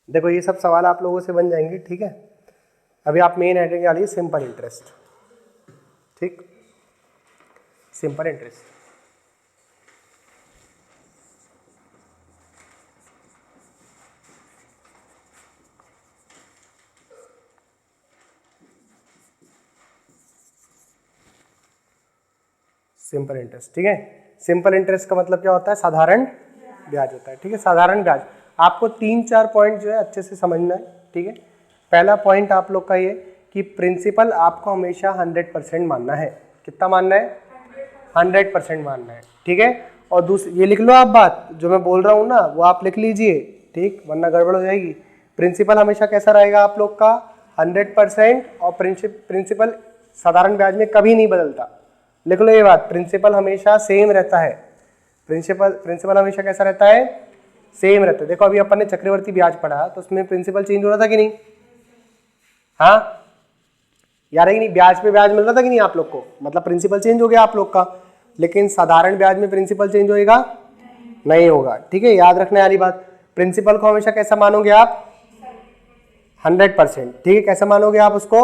देखो ये सब सवाल आप लोगों से बन जाएंगे, ठीक है। अभी आप मेन हेडिंग डालिए सिंपल इंटरेस्ट, ठीक, सिंपल इंटरेस्ट। सिंपल इंटरेस्ट, ठीक है। सिंपल इंटरेस्ट का मतलब क्या होता है? साधारण ब्याज होता है, ठीक है, साधारण ब्याज। आपको 3-4 पॉइंट जो है अच्छे से समझना है, ठीक है। पहला पॉइंट आप लोग का ये कि प्रिंसिपल आपको हमेशा 100% मानना है। कितना मानना है? 100% मानना है, ठीक है। और दूसरी ये लिख लो आप, बात जो मैं बोल रहा हूँ ना वो आप लिख लीजिए, ठीक, वरना गड़बड़ हो जाएगी। प्रिंसिपल हमेशा कैसा रहेगा आप लोग का? 100%। और प्रिंसिपल साधारण ब्याज में कभी नहीं बदलता। लिख लो ये बात, प्रिंसिपल हमेशा सेम रहता है। प्रिंसिपल हमेशा कैसा रहता है? सेम रहता है। देखो अभी अपन ने चक्रवर्ती ब्याज पढ़ा तो उसमें प्रिंसिपल चेंज हो रहा था कि नहीं? हाँ यार है कि नहीं? ब्याज पे ब्याज मिल रहा था कि नहीं आप लोग को? मतलब प्रिंसिपल चेंज हो गया आप लोग का। लेकिन साधारण ब्याज में प्रिंसिपल चेंज होएगा? नहीं होगा, ठीक है, याद रखने वाली बात। प्रिंसिपल को हमेशा कैसा मानोगे आप? 100%, ठीक है। कैसा मानोगे आप उसको?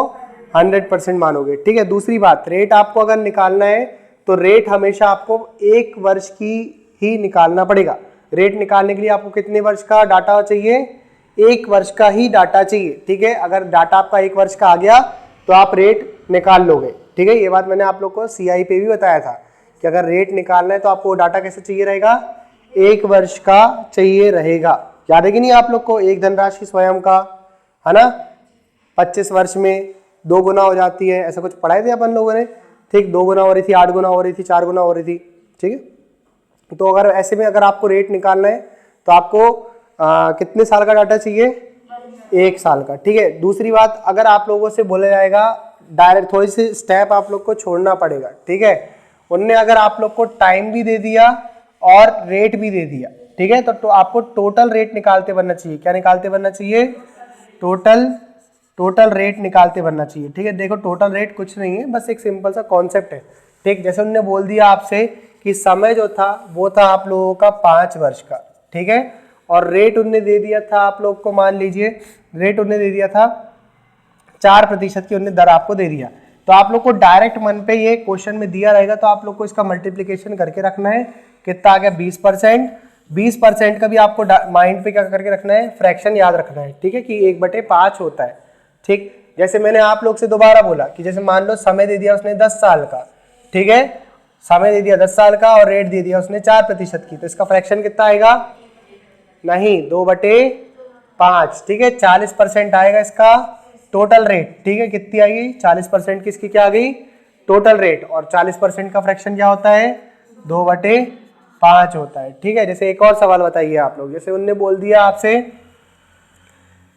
100% मानोगे, ठीक है। दूसरी बात, रेट आपको अगर निकालना है तो रेट हमेशा आपको 1 वर्ष की ही निकालना पड़ेगा। रेट निकालने के लिए आपको कितने वर्ष का डाटा चाहिए? 1 वर्ष का ही डाटा चाहिए, ठीक है। अगर डाटा आपका 1 वर्ष का आ गया तो आप रेट निकाल लोगे, ठीक है। ये बात मैंने आप लोग को CI पे भी बताया था कि अगर रेट निकालना है तो आपको डाटा कैसे चाहिए रहेगा? 1 वर्ष का चाहिए रहेगा। याद है कि नहीं आप लोग को? एक धनराशि स्वयं का, है ना, 25 वर्ष में 2 गुना हो जाती है, ऐसा कुछ पढ़ाए थे अपन लोगों ने, ठीक। 2 गुना हो रही थी, 8 गुना हो रही थी, 4 गुना हो रही थी, ठीक है। तो अगर ऐसे में अगर आपको रेट निकालना है तो आपको कितने साल का डाटा चाहिए? 1 साल का, ठीक है। दूसरी बात, अगर आप लोगों से बोला जाएगा डायरेक्ट, थोड़ी सी स्टेप आप लोग को छोड़ना पड़ेगा, ठीक है। उनने अगर आप लोग को टाइम भी दे दिया और रेट भी दे दिया, ठीक है, तो आपको टोटल रेट निकालते बनना चाहिए। क्या निकालते बनना चाहिए? टोटल रेट निकालते बनना चाहिए, ठीक है। देखो टोटल रेट कुछ नहीं है, बस एक सिंपल सा कॉन्सेप्ट है, ठीक। जैसे उन्होंने बोल दिया आपसे कि समय जो था वो था आप लोगों का 5 वर्ष का, ठीक है। और रेट उनने दे दिया था आप लोग को, मान लीजिए रेट उनने दे दिया था 4% की, उनने दर आपको दे दिया। तो आप लोग को डायरेक्ट मन पे ये क्वेश्चन में दिया रहेगा तो आप लोग को इसका मल्टीप्लीकेशन करके रखना है। कितना आ गया? 20%। 20% का भी आपको माइंड पे क्या करके रखना है? फ्रैक्शन याद रखना है, ठीक है, कि 1/5 होता है, ठीक। जैसे मैंने आप लोग से दोबारा बोला कि जैसे मान लो समय दे दिया उसने 10 साल का, ठीक है, समय दे दिया 10 साल का और रेट दे दिया उसने 4% की, तो इसका फ्रैक्शन कितना आएगा? नहीं, 2/5, ठीक है। 40% आएगा इसका टोटल रेट, ठीक है। कितनी आएगी? 40% किसकी क्या आ गई? Total rate. और 40% का फ्रैक्शन क्या होता है? 2/5 होता है, ठीक है। जैसे एक और सवाल बताइए आप लोग, जैसे उनने बोल दिया आपसे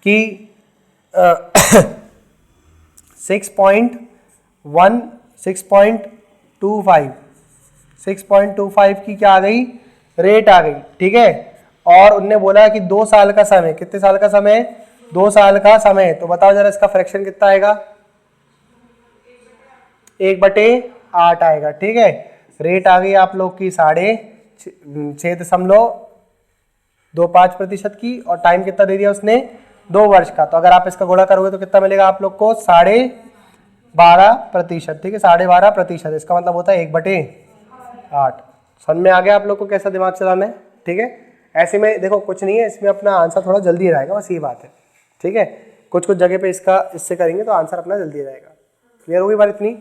कि 6.25 की क्या आ गई? रेट आ गई, ठीक है। और उनने बोला कि 2 साल का समय, कितने साल का समय? 2 साल का समय। तो बताओ जरा इसका फ्रैक्शन कितना आएगा? 1/8 आएगा, ठीक है। रेट आ गई आप लोग की 6.25% की, और टाइम कितना दे दिया उसने? 2 वर्ष का। तो अगर आप इसका गुणा करोगे तो कितना मिलेगा आप लोग को? 12.5%, ठीक है, 12.5%। इसका मतलब होता है 1/8। समझ में आ गया आप लोग को कैसा दिमाग चलाना है, ठीक है। ऐसे में देखो कुछ नहीं है, इसमें अपना आंसर थोड़ा जल्दी रहेगा, बस ये बात है, ठीक है। कुछ जगह पे इससे करेंगे तो आंसर अपना जल्दी रहेगा। क्लियर होगी बात इतनी?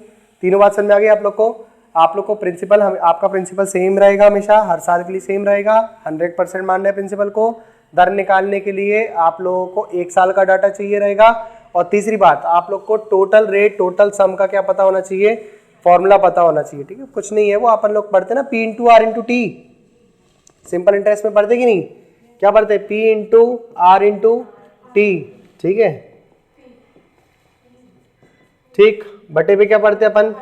तीनों बात समझ में आ गई आप लोग को? आप लोग को प्रिंसिपल, आपका प्रिंसिपल सेम रहेगा, हमेशा हर साल के लिए सेम रहेगा। 100% मानना है प्रिंसिपल को। दर निकालने के लिए आप लोगों को 1 साल का डाटा चाहिए रहेगा। और तीसरी बात, आप लोग को टोटल रेट, टोटल सम का क्या पता होना चाहिए? फॉर्मूला पता होना चाहिए, ठीक है। कुछ नहीं है, वो अपन लोग पढ़ते ना P/R/T, सिंपल इंटरेस्ट में पढ़ते कि नहीं? क्या पढ़ते? P/R/T, ठीक है, ठीक। बटे पे क्या पढ़ते अपन?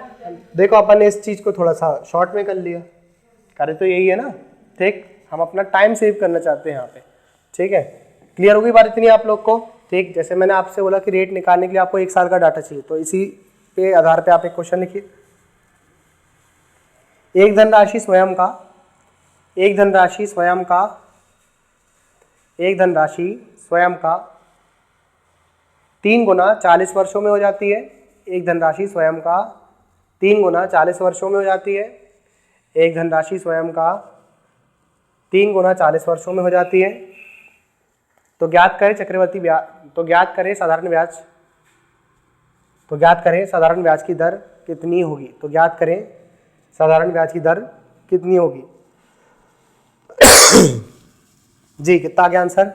देखो अपन ने इस चीज को थोड़ा सा शॉर्ट में कर लिया, करे तो यही है ना, ठीक। हम अपना टाइम सेव करना चाहते हैं यहाँ पे, ठीक है। क्लियर होगी बात इतनी आप लोग को? ठीक। जैसे मैंने आपसे बोला कि रेट निकालने के लिए आपको 1 साल का डाटा चाहिए, तो इसी पे आधार पे आप एक क्वेश्चन लिखिए। एक धनराशि स्वयं का, एक धनराशि स्वयं का 3 गुना 40 वर्षों में हो जाती है। एक धनराशि स्वयं का 3 गुना 40 वर्षों में हो जाती है। एक धनराशि स्वयं का 3 गुना 40 वर्षों में हो जाती है। तो ज्ञात करें चक्रवर्ती ब्याज, तो ज्ञात करें साधारण ब्याज, तो ज्ञात करें साधारण ब्याज की दर कितनी होगी। तो ज्ञात करें साधारण ब्याज की दर कितनी होगी। जी कितना आ गया आंसर।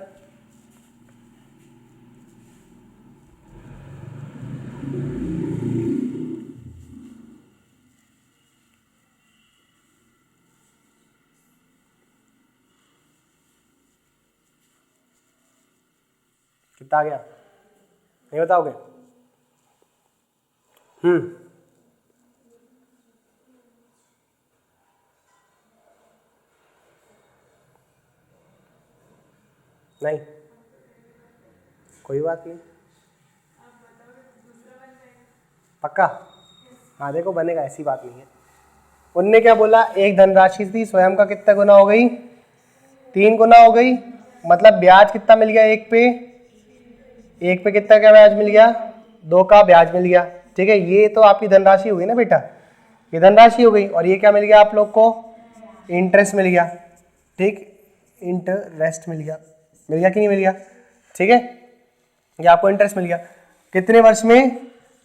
कितना आ गया, नहीं बताओगे। नहीं कोई बात नहीं, पक्का। हाँ देखो बनेगा, ऐसी बात नहीं है। उनने क्या बोला, एक धनराशि थी स्वयं का कितना गुना हो गई, 3 गुना हो गई। मतलब ब्याज कितना मिल गया, एक पे कितना क्या ब्याज मिल गया, 2 का ब्याज मिल गया। ठीक है, ये तो आपकी धनराशि हुई ना बेटा, ये धनराशि हो गई। और ये क्या मिल गया आप लोग को, इंटरेस्ट मिल गया। ठीक, इंटरेस्ट मिल गया कि नहीं मिल गया। ठीक है, ये आपको इंटरेस्ट मिल गया। कितने वर्ष में,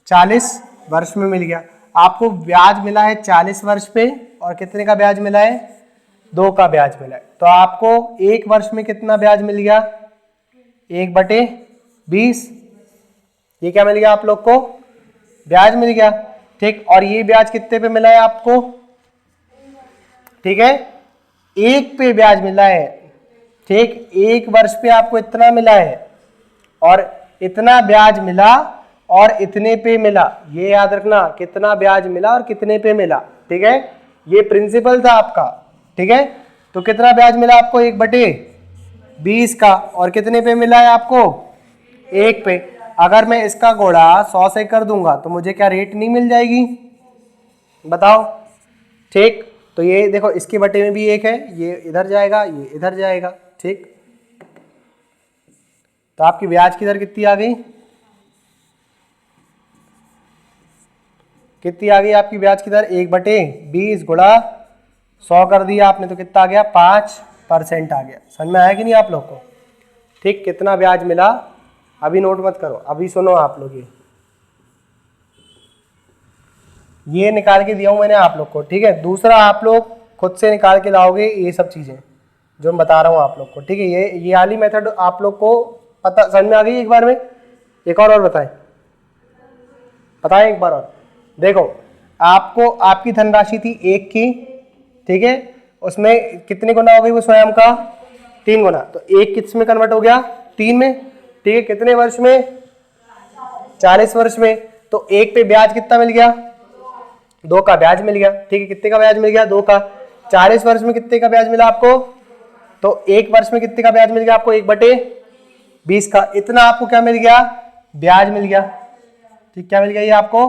40 वर्ष में मिल गया। आपको ब्याज मिला है 40 वर्ष पे, और कितने का ब्याज मिला है, 2 का ब्याज मिला है। तो आपको एक वर्ष में कितना ब्याज मिल गया, 1/20। ये क्या मिल गया आप लोग को, ब्याज मिल गया। ठीक, और ये ब्याज कितने पे मिला है आपको, ठीक है, 1 पे ब्याज मिला है। ठीक, 1 वर्ष पे आपको इतना मिला है, और इतना ब्याज मिला और इतने पे मिला। ये याद रखना, कितना ब्याज मिला और कितने पे मिला। ठीक है, ये प्रिंसिपल था आपका। ठीक है, तो कितना ब्याज मिला आपको, 1/20 का, और कितने पे मिला है आपको, 1 पे। अगर मैं इसका गुणा 100 से कर दूंगा तो मुझे क्या रेट नहीं मिल जाएगी, बताओ। ठीक, तो ये देखो इसके बटे में भी 1 है, ये इधर जाएगा, ये इधर जाएगा। ठीक, तो आपकी ब्याज की दर कितनी आ गई, कितनी आ गई आपकी ब्याज की दर, 1/20 गुणा 100 कर दिया आपने, तो कितना आ गया, 5% आ गया। समझ में आया कि नहीं आप लोग को। ठीक, कितना ब्याज मिला, अभी नोट मत करो, अभी सुनो आप लोग। ये निकाल के दिया हूं मैंने आप लोग को। ठीक है, दूसरा आप लोग खुद से निकाल के लाओगे ये सब चीजें जो मैं बता रहा हूं आप लोग को। ठीक है, ये वाली मेथड आप लोग को पता समझ में आ गई एक बार में। एक और बताएं एक बार और। देखो आपको, आपकी धनराशि थी 1 की, ठीक है, उसमें कितने गुना हो गई वो स्वयं का, 3 गुना। तो 1 किस में कन्वर्ट हो गया, 3 में। ठीक है, कितने वर्ष में, 40 वर्ष में। तो 1 पे ब्याज कितना मिल गया, 2 का ब्याज मिल गया। ठीक है, कितने का ब्याज मिल गया, 2 का। 40 वर्ष में कितने का ब्याज मिला आपको, तो 1 वर्ष में कितने का ब्याज मिल गया आपको, 1/20 का। इतना आपको क्या मिल गया, ब्याज मिल गया। ठीक, क्या मिल गया, ये आपको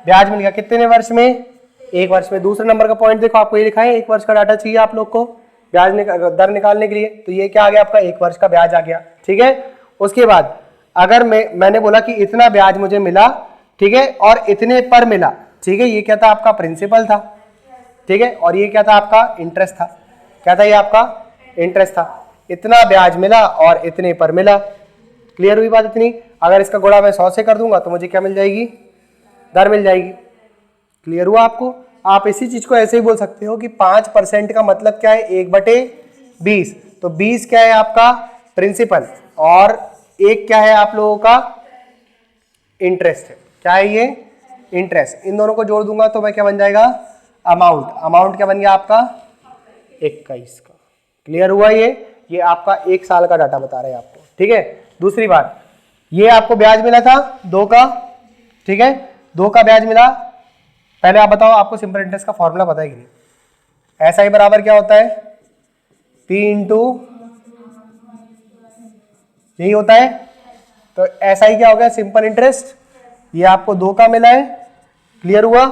ब्याज मिल गया। कितने वर्ष में, 1 वर्ष में। दूसरे नंबर का पॉइंट देखो, आपको ये लिखा है 1 वर्ष का डाटा चाहिए आप लोग को ब्याज दर निकालने के लिए। तो ये क्या आ गया आपका, 1 वर्ष का ब्याज आ गया। ठीक है, उसके बाद अगर मैंने बोला कि इतना ब्याज मुझे मिला, ठीक है, और इतने पर मिला। ठीक है, ये क्या था आपका, प्रिंसिपल था। ठीक है, और ये क्या था आपका, इंटरेस्ट था। क्या था ये आपका, इंटरेस्ट था। इतना ब्याज मिला और इतने पर मिला। क्लियर हुई बात इतनी। अगर इसका गुणा मैं 100 से कर दूंगा तो मुझे क्या मिल जाएगी, दर मिल जाएगी। क्लियर हुआ आपको। आप इसी चीज को ऐसे ही बोल सकते हो कि 5% का मतलब क्या है, 1/20। तो 20 क्या है आपका प्रिंसिपल, और 1 क्या है आप लोगों का, इंटरेस्ट है। क्या है ये, इंटरेस्ट। इन दोनों को जोड़ दूंगा तो मैं क्या बन जाएगा, अमाउंट क्या बन गया आपका, 21 का। क्लियर हुआ ये आपका 1 साल का डाटा बता रहे हैं आपको। ठीक है, दूसरी बात, ये आपको ब्याज मिला था 2 का। ठीक है, 2 का ब्याज मिला। पहले आप बताओ, आपको सिंपल इंटरेस्ट का फॉर्मूला पता है कि नहीं। ऐसा ही बराबर क्या होता है, P इंटू, यही होता है। तो ऐसा ही क्या हो गया, सिंपल इंटरेस्ट। ये आपको 2 का मिला है। क्लियर हुआ।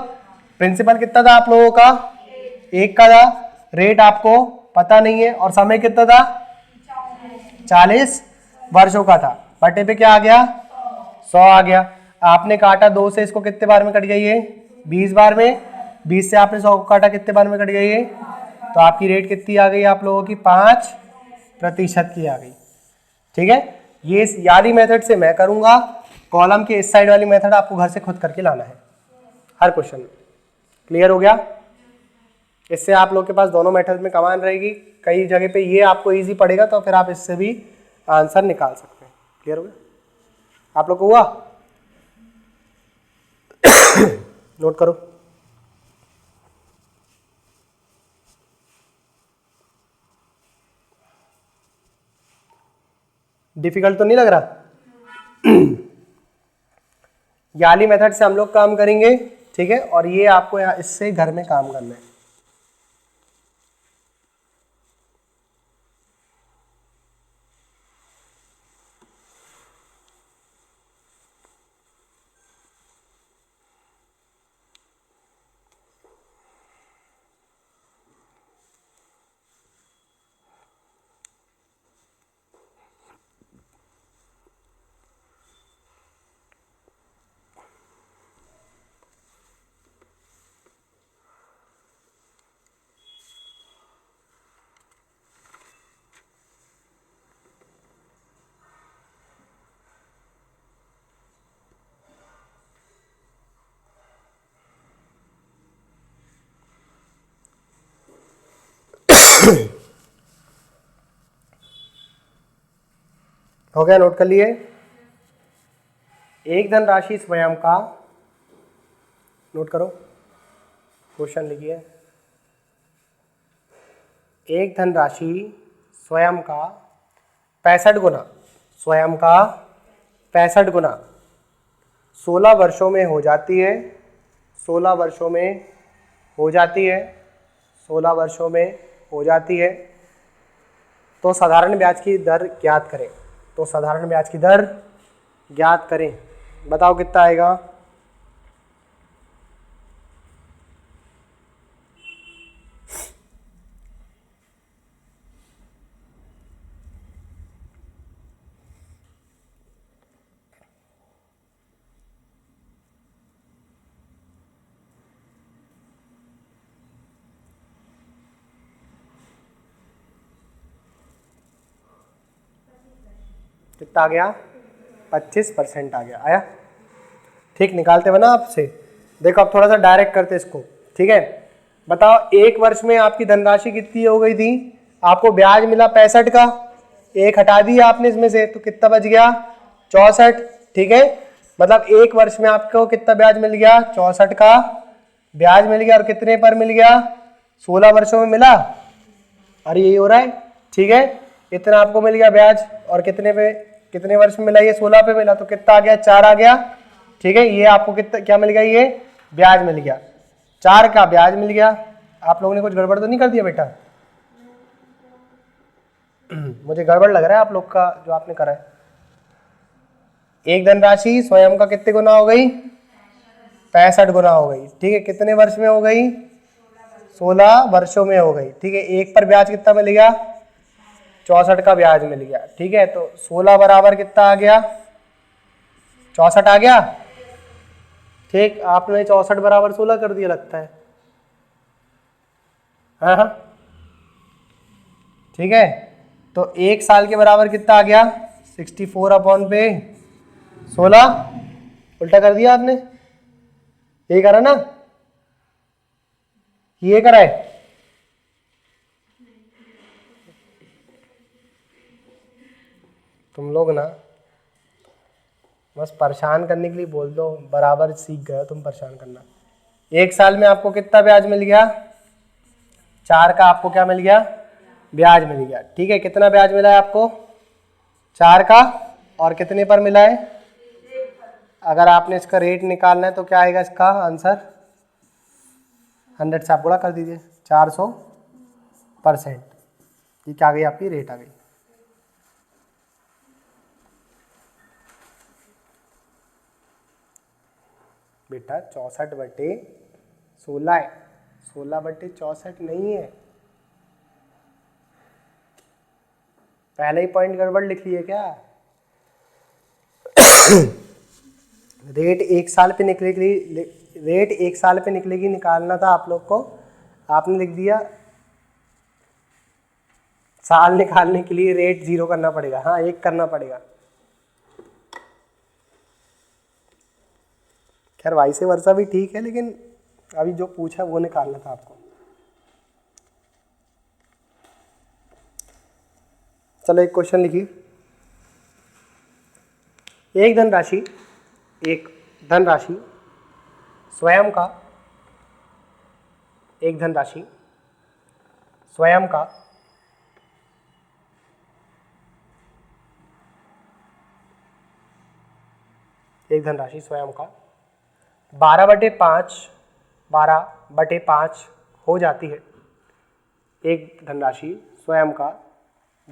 प्रिंसिपल कितना था आप लोगों का, 1 का था। रेट आपको पता नहीं है, और समय कितना था, 40 वर्षों का था। बटे पे क्या आ गया, 100 आ गया। आपने काटा 2 से, इसको कितने बार में कट गई है? 20 बार में। 20 से आपने 100 को काटा, कितने बार में कट गई है? तो आपकी रेट कितनी आ गई आप लोगों की? 5% की आ गई। ठीक है, ये याली मेथड से मैं करूंगा, कॉलम के इस साइड वाली मेथड आपको घर से खुद करके लाना है हर क्वेश्चन में। क्लियर हो गया? इससे आप लोग के पास दोनों मेथड में कमान रहेगी। कई जगह पे ये आपको इजी पड़ेगा तो फिर आप इससे भी आंसर निकाल सकते हैं। क्लियर हो गया आप लोग को? हुआ? नोट करो। डिफिकल्ट तो नहीं लग रहा? याली मेथड से हम लोग काम करेंगे, ठीक है, और ये आपको इससे घर में काम करना है। हो गया? नोट कर लिए? एक धनराशि स्वयं का, नोट करो, क्वेश्चन लिखिए। एक धनराशि स्वयं का 65 गुना, स्वयं का 65 गुना 16 वर्षों में हो जाती है। 16 वर्षों में हो जाती है। 16 वर्षों में हो जाती है। तो साधारण ब्याज की दर ज्ञात करें। तो साधारण ब्याज की दर ज्ञात करें। बताओ कितना आएगा? कितना आ गया? 25% आ गया। आया? ठीक, निकालते बना आपसे। देखो अब थोड़ा सा डायरेक्ट करते इसको। ठीक है, बताओ एक वर्ष में आपकी धनराशि कितनी हो गई थी? आपको ब्याज मिला 65 का, एक हटा दिया आपने इसमें से, तो कितना बच गया? 64। ठीक है, मतलब एक वर्ष में आपको कितना ब्याज मिल गया? 64 का ब्याज मिल गया। और कितने पर मिल गया? 16 वर्षों में मिला। और यही हो रहा है। ठीक है, इतना आपको मिल गया ब्याज। और कितने पे, कितने वर्ष में मिला? ये 16 पे मिला। तो कितना आ गया? 4 आ गया। ठीक है, ये आपको कितना क्या मिल गया? ये ब्याज मिल गया। 4 का ब्याज मिल गया। आप लोगों ने कुछ गड़बड़ तो नहीं कर दिया बेटा? मुझे गड़बड़ लग रहा है आप लोग का जो आपने करा है। एक धनराशि स्वयं का कितने गुना हो गई? 65 गुना हो गई। ठीक है, कितने वर्ष में हो गई? 16 वर्षों में हो गई। ठीक है, एक पर ब्याज कितना मिल गया? 64 का ब्याज मिल गया। ठीक है, तो 16 बराबर कितना आ गया? 64 आ गया। ठीक, आपने 64 बराबर 16 कर दिया लगता है। हाँ हाँ, ठीक है, तो एक साल के बराबर कितना आ गया? 64 अपॉन पे 16। उल्टा कर दिया आपने, ये करा ना, ये करा है। तुम लोग ना बस परेशान करने के लिए बोल दो, बराबर सीख गए तुम परेशान करना। एक साल में आपको कितना ब्याज मिल गया? 4 का आपको क्या मिल गया? ब्याज मिल गया। ठीक है, कितना ब्याज मिला है आपको? 4 का। और कितने पर मिला है? अगर आपने इसका रेट निकालना है तो क्या आएगा इसका आंसर? 100 से आप गुणा कर दीजिए, 400%। ये क्या आ गई? आपकी रेट आ गई। बेटा 64/16 है, 16/64 नहीं है। पहले ही पॉइंट गड़बड़ लिख लिए क्या? रेट 1 साल पे निकलेगी, रेट 1 साल पे निकलेगी निकालना था आप लोग को, आपने लिख दिया साल निकालने के लिए रेट 0 करना पड़ेगा। हाँ 1 करना पड़ेगा। खैर वाइस वर्सा भी ठीक है, लेकिन अभी जो पूछा वो निकालना था आपको। चलो एक क्वेश्चन लिखिए। एक धनराशि स्वयं का, एक धनराशि स्वयं का एक धनराशि स्वयं का 12/5 हो जाती है। एक धनराशि स्वयं का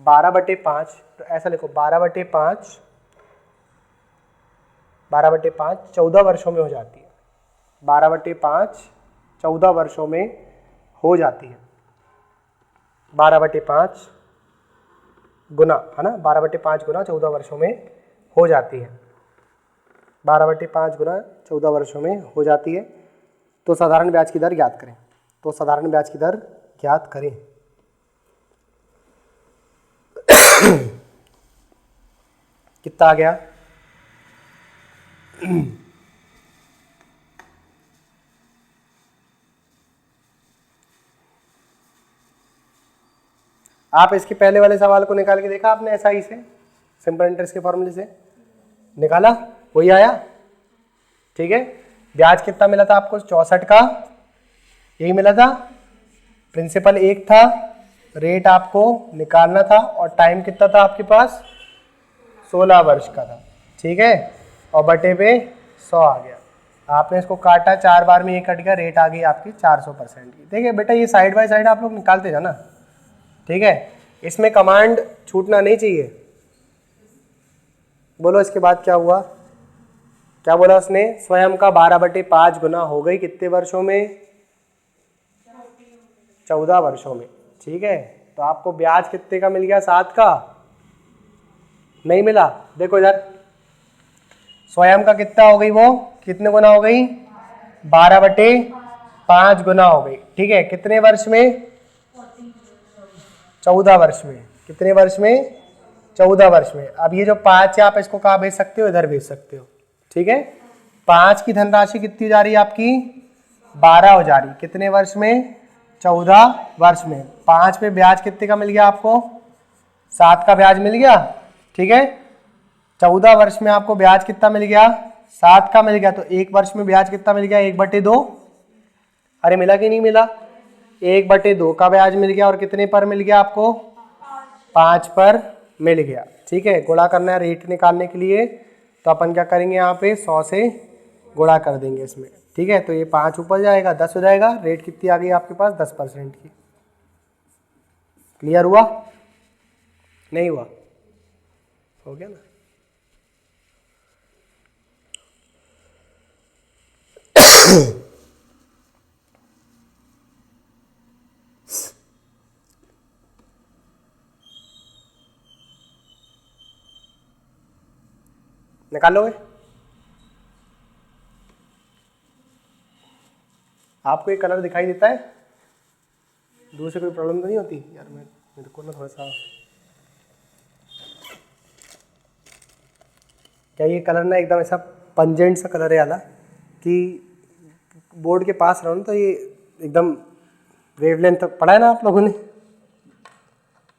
12/5, तो ऐसा लिखो 12/5 14 वर्षों में हो जाती है। 12/5 14 वर्षों में हो जाती है। 12/5 गुना, है ना, 12/5 गुना 14 वर्षों में हो जाती है। 12/5 गुना 14 वर्षों में हो जाती है। तो साधारण ब्याज की दर ज्ञात करें। तो साधारण ब्याज की दर ज्ञात करें। कितना आ गया? आप इसके पहले वाले सवाल को निकाल के देखा आपने एसआई से, सिंपल इंटरेस्ट के फॉर्मूले से निकाला, वही आया। ठीक है, ब्याज कितना मिला था आपको? 64 का, यही मिला था। प्रिंसिपल 1 था, रेट आपको निकालना था, और टाइम कितना था आपके पास? 16 वर्ष का था। ठीक है, और बटे पे 100 आ गया। आपने इसको काटा, 4 बार में ये कट गया, रेट आ गई आपकी 400% की। ठीक है बेटा, ये साइड बाय साइड आप लोग निकालते जाना। ठीक है, इसमें कमांड छूटना नहीं चाहिए। बोलो इसके बाद क्या हुआ? क्या बोला उसने? स्वयं का 12/5 गुना हो गई कितने वर्षों में? 14 वर्षों में। ठीक है, तो आपको ब्याज कितने का मिल गया? 7 का नहीं मिला। देखो इधर, स्वयं का कितना हो गई? वो कितने गुना हो गई? 12/5 गुना हो गई। ठीक है, कितने वर्ष में? 14 वर्ष में। कितने वर्ष में? 14 वर्ष में। अब ये जो 5 है, आप इसको कहाँ भेज सकते हो? इधर भेज सकते हो। ठीक है, 5 की धनराशि कितनी हो जा रही है आपकी? 12 हो जा रही। कितने वर्ष में? 14 वर्ष में। 5 पे ब्याज कितने का मिल गया आपको? 7 का ब्याज मिल गया। ठीक है, 14 वर्ष में आपको ब्याज कितना मिल गया? 7 का मिल गया। तो 1 वर्ष में ब्याज कितना मिल गया? 1/2। अरे मिला कि नहीं मिला? 1/2 का ब्याज मिल गया। और कितने पर मिल गया आपको? 5 पर मिल गया। ठीक है, गुणा करना है रेट निकालने के लिए, तो अपन क्या करेंगे? यहाँ पे 100 से गुणा कर देंगे इसमें। ठीक है, तो ये 5 ऊपर जाएगा, 10 हो जाएगा। रेट कितनी आ गई आपके पास? 10% की। क्लियर हुआ? नहीं हुआ? हो गया ना? निकालोगे? आपको ये कलर दिखाई देता है? दूर से कोई प्रॉब्लम तो नहीं होती? यार मेरे को ना थोड़ा सा, क्या ये कलर ना एकदम ऐसा पंजेंट सा कलर है वाला कि बोर्ड के पास रहो ना तो ये एकदम वेवलेंथ पढ़ा है ना आप लोगों ने?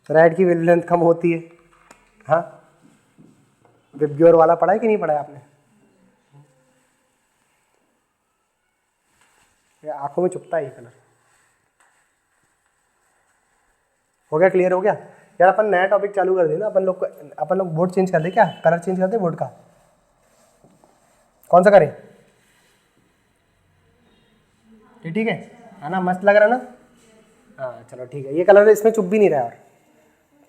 रेड की वेवलेंथ कम होती है। हाँ, विबग्योर वाला पढ़ा है कि नहीं पढ़ा है आपने? ये आंखों में चुभता है ये कलर। हो गया? क्लियर हो गया? यार अपन नया टॉपिक चालू कर देना। अपन लोग बोर्ड चेंज कर दे क्या? कलर चेंज कर दे बोर्ड का? कौन सा करें? ये ठीक है ना? मस्त लग रहा ना? हाँ चलो ठीक है, ये कलर इसमें चुभ भी नहीं रहा है। और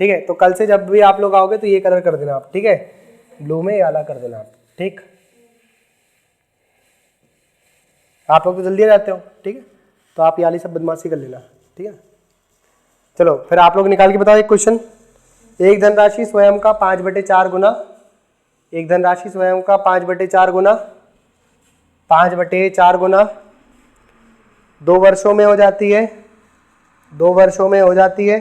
ठीक है, तो कल से जब भी आप लोग आओगे तो ये कलर कर देना आप। ठीक है, ब्लू में ये वाला कर देना आप। ठीक, आप लोग तो जल्दी आ जाते हो। ठीक है, तो आप ये वाली सब बदमाशी कर लेना। ठीक है, चलो फिर आप लोग निकाल के बताओ एक क्वेश्चन। एक धनराशि स्वयं का 5/4 गुना, एक धनराशि स्वयं का 5/4 गुना 5/4 गुना 2 वर्षों में हो जाती है, 2 वर्षों में हो जाती है,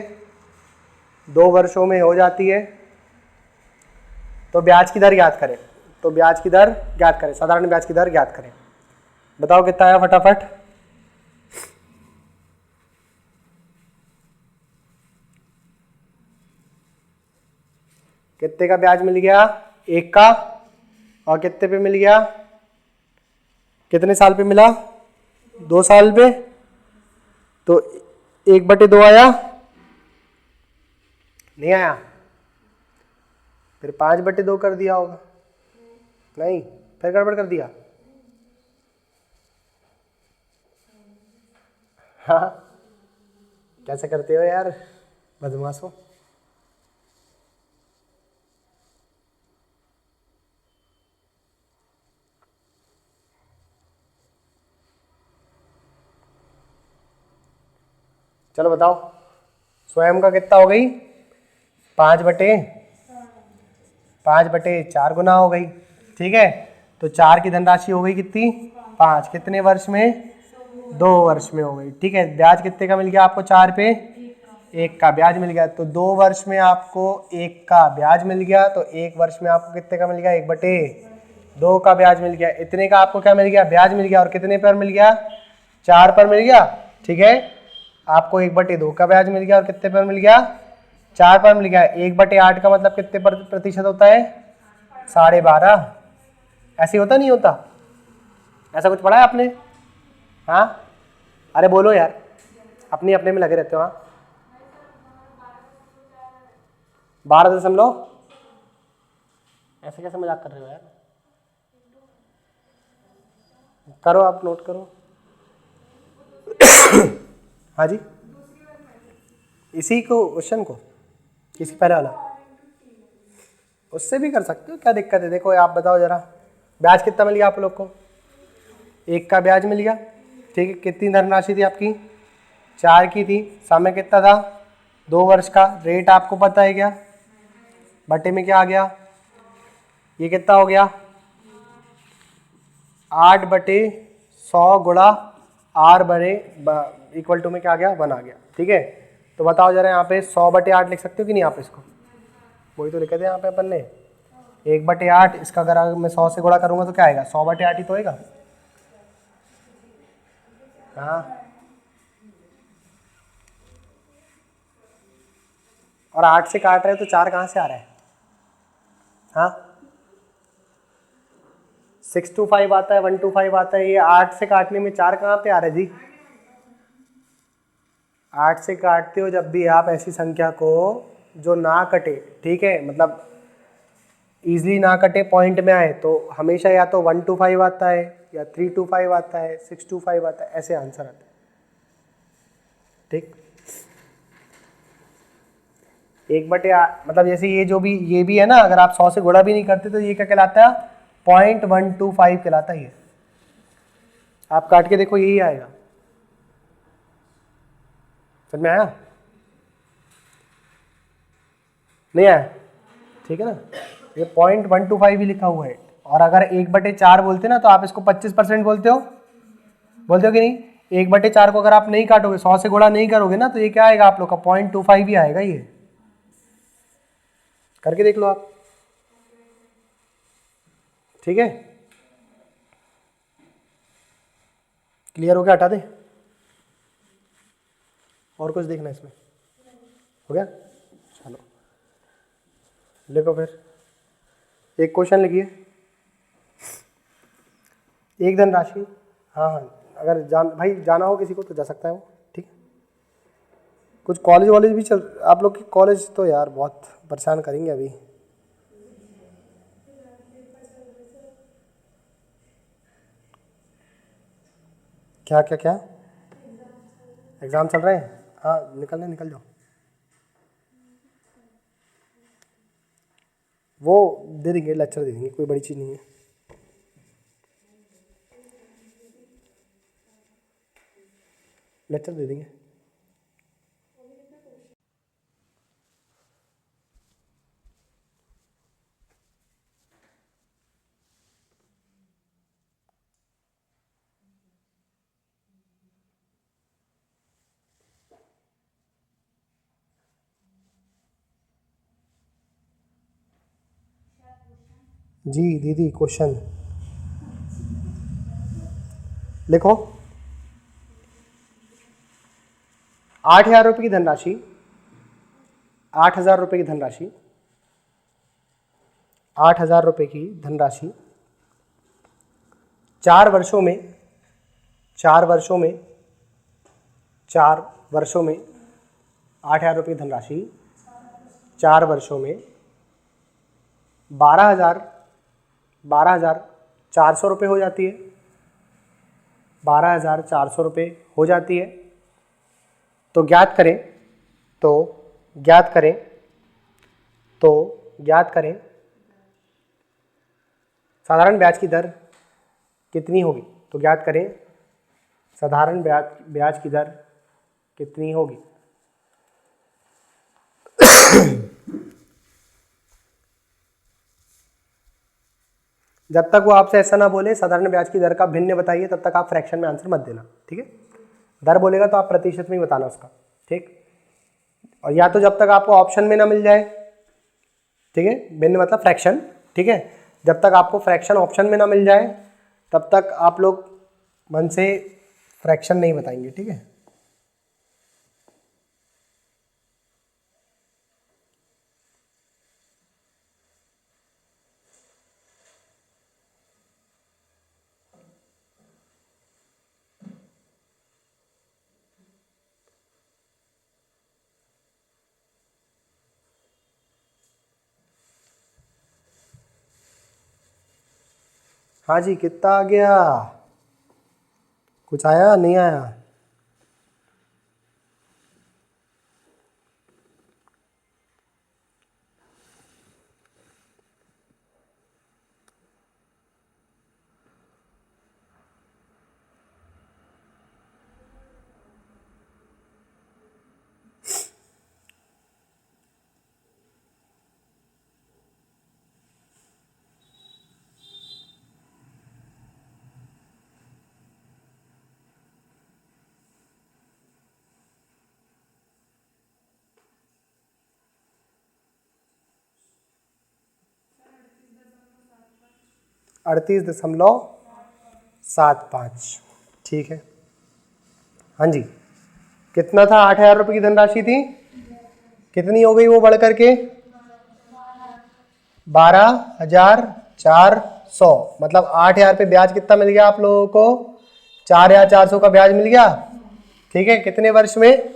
2 वर्षों में हो जाती है। तो ब्याज की दर ज्ञात करें, तो ब्याज की दर ज्ञात करें, साधारण ब्याज की दर ज्ञात करें। बताओ कितना आया फटाफट। कितने का ब्याज मिल गया? 1 का। और कितने पे मिल गया? कितने साल पे मिला? 2 साल पे। तो 1/2 आया? नहीं आया? फिर 5/2 कर दिया होगा। नहीं, फिर गड़बड़ कर दिया। हाँ, कैसे करते हो यार बदमाशो। चलो बताओ, स्वयं का कितना हो गई? 5/4 गुना हो गई। ठीक है, तो 4 की धनराशि हो गई कितनी? 5। कितने वर्ष में? 2 वर्ष में हो गई। ठीक है, ब्याज कितने का मिल गया आपको? 4 पे 1 का ब्याज मिल गया। तो 2 वर्ष में आपको 1 का ब्याज मिल गया, तो 1 वर्ष में आपको कितने का मिल गया? 1/2 का ब्याज मिल गया। इतने का आपको क्या मिल गया? ब्याज मिल गया। और कितने पर मिल गया? 4 पर मिल गया। ठीक है, आपको 1/2 का ब्याज मिल गया। और कितने पर मिल गया? 4 पर मिल गया। 1/8 का मतलब कितने प्रतिशत होता है? 12.5। ऐसे होता नहीं होता? ऐसा कुछ पढ़ा है आपने? हाँ, अरे बोलो यार, अपने अपने में लगे रहते हो। हाँ, 12 ऐसे कैसे मजाक कर रहे हो यार? करो, आप नोट करो। हाँ जी, इसी को क्वेश्चन को, इसके पहले वाला, उससे भी कर सकते हो, क्या दिक्कत है? देखो आप बताओ जरा, ब्याज कितना मिल गया आप लोग को? 1 का ब्याज मिल गया। ठीक है, कितनी धनराशि थी आपकी? 4 की थी। समय कितना था? 2 वर्ष का। रेट आपको पता है क्या? बटे में क्या आ गया? ये कितना हो गया? 8/100 गुणा R बने इक्वल टू में क्या आ गया? 1 आ गया। ठीक है, तो बताओ जरा, यहाँ पे 100/8 लिख सकते हो कि नहीं आप इसको? वही तो लिखे थे यहाँ पे अपन ने, 1/8। इसका अगर मैं 100 से गुणा करूंगा तो क्या आएगा? 100/8 ही तो होएगा। हाँ, और 8 से काट रहे हैं तो 4 कहाँ से आ रहा है? हाँ, 625 आता है, 125 आता है। ये 8 से काटने में 4 कहाँ पे आ रहा है जी? 8 से काटते हो जब भी आप ऐसी संख्या को जो ना कटे, ठीक है, मतलब इजीली ना कटे, पॉइंट में आए, तो हमेशा या तो 125 आता है, या 325 आता है, 625 आता है, ऐसे आंसर आता है। ठीक, 1/8 मतलब जैसे ये जो भी, ये भी है ना, अगर आप 100 से गुणा भी नहीं करते तो ये क्या कहलाता है? 0.125 कहलाता है। ये आप काट के देखो, यही आएगा। समझ में आया? नहीं आया? ठीक है ना, ये 0.125 भी लिखा हुआ है। और अगर 1/4 बोलते ना, तो आप इसको 25% बोलते हो कि नहीं? 1/4 को अगर आप नहीं काटोगे, 100 से गुणा नहीं करोगे ना, तो ये क्या आएगा आप लोग का? 0.25 ही आएगा। ये करके देख लो आप। ठीक है, क्लियर हो गया? हटा दे, और कुछ देखना इसमें? हो गया? चलो लिखो फिर, एक क्वेश्चन लिखिए। एक धनराशि, हाँ हाँ, अगर भाई जाना हो किसी को तो जा सकता है वो। ठीक है, कुछ कॉलेज वॉलेज भी चल, आप लोग की कॉलेज तो यार बहुत परेशान करेंगे अभी। क्या क्या क्या? एग्जाम चल रहे हैं? हाँ, निकल जाओ। वो दे देंगे, लेक्चर दे देंगे, कोई बड़ी चीज़ नहीं है। लेक्चर दे देंगे। जी दीदी क्वेश्चन लिखो। 8,000 रुपये की धनराशि, 8,000 रुपये की धनराशि, 8,000 रुपये की धनराशि 4 वर्षों में, 4 वर्षों में, 4 वर्षों में 8,000 रुपये की धनराशि 4 वर्षों में 12,400 रुपये हो जाती है, 12,400 रुपये हो जाती है। तो ज्ञात करें, तो ज्ञात करें, तो ज्ञात करें साधारण ब्याज की दर कितनी होगी। तो ज्ञात करें साधारण ब्याज की दर कितनी होगी। जब तक वो आपसे ऐसा ना बोले साधारण ब्याज की दर का भिन्न बताइए, तब तक आप फ्रैक्शन में आंसर मत देना, ठीक है। दर बोलेगा तो आप प्रतिशत में ही बताना उसका, ठीक। और या तो जब तक आपको ऑप्शन में ना मिल जाए, ठीक है, भिन्न मतलब फ्रैक्शन, ठीक है, जब तक आपको फ्रैक्शन ऑप्शन में ना मिल जाए तब तक आप लोग मन से फ्रैक्शन नहीं बताएंगे, ठीक है। हाँ जी, कितना आ गया, कुछ आया नहीं आया। अड़तीस 38.75, ठीक है। हाँ जी, कितना था, 8,000 रुपये की धनराशि थी, कितनी हो गई वो बढ़ करके 12,400, मतलब 8,000 पे ब्याज कितना मिल गया आप लोगों को, 4,400 का ब्याज मिल गया, ठीक है। कितने वर्ष में,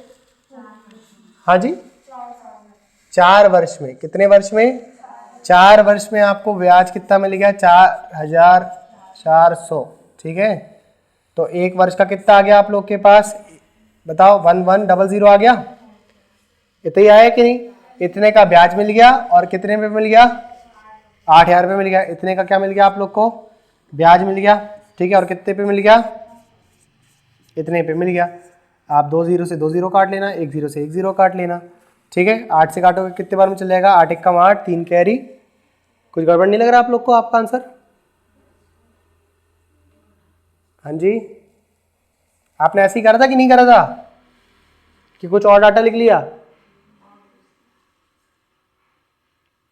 हाँ जी 4 वर्ष में, कितने वर्ष में, 4 वर्ष में आपको ब्याज कितना मिल गया, 4,400, ठीक है। तो एक वर्ष का कितना आ गया आप लोग के पास, बताओ, 1100 आ गया, इतना ही आया कि नहीं। इतने का ब्याज मिल गया और कितने पे मिल गया, 8,000 रुपये मिल गया। इतने का क्या मिल गया आप लोग को, ब्याज मिल गया, ठीक है। और कितने पे मिल गया, इतने पे मिल गया। आप 2 0 से 2 0 काट लेना, 1 0 से 1 0 काट लेना, ठीक है। 8 से काटोगे कितने बार में चल जाएगा, 8 1 8, 3 कैरी। कुछ गड़बड़ नहीं लग रहा आप लोग को आपका आंसर, हाँ जी। आपने ऐसे ही करा था कि नहीं करा था, कि कुछ और डाटा लिख लिया।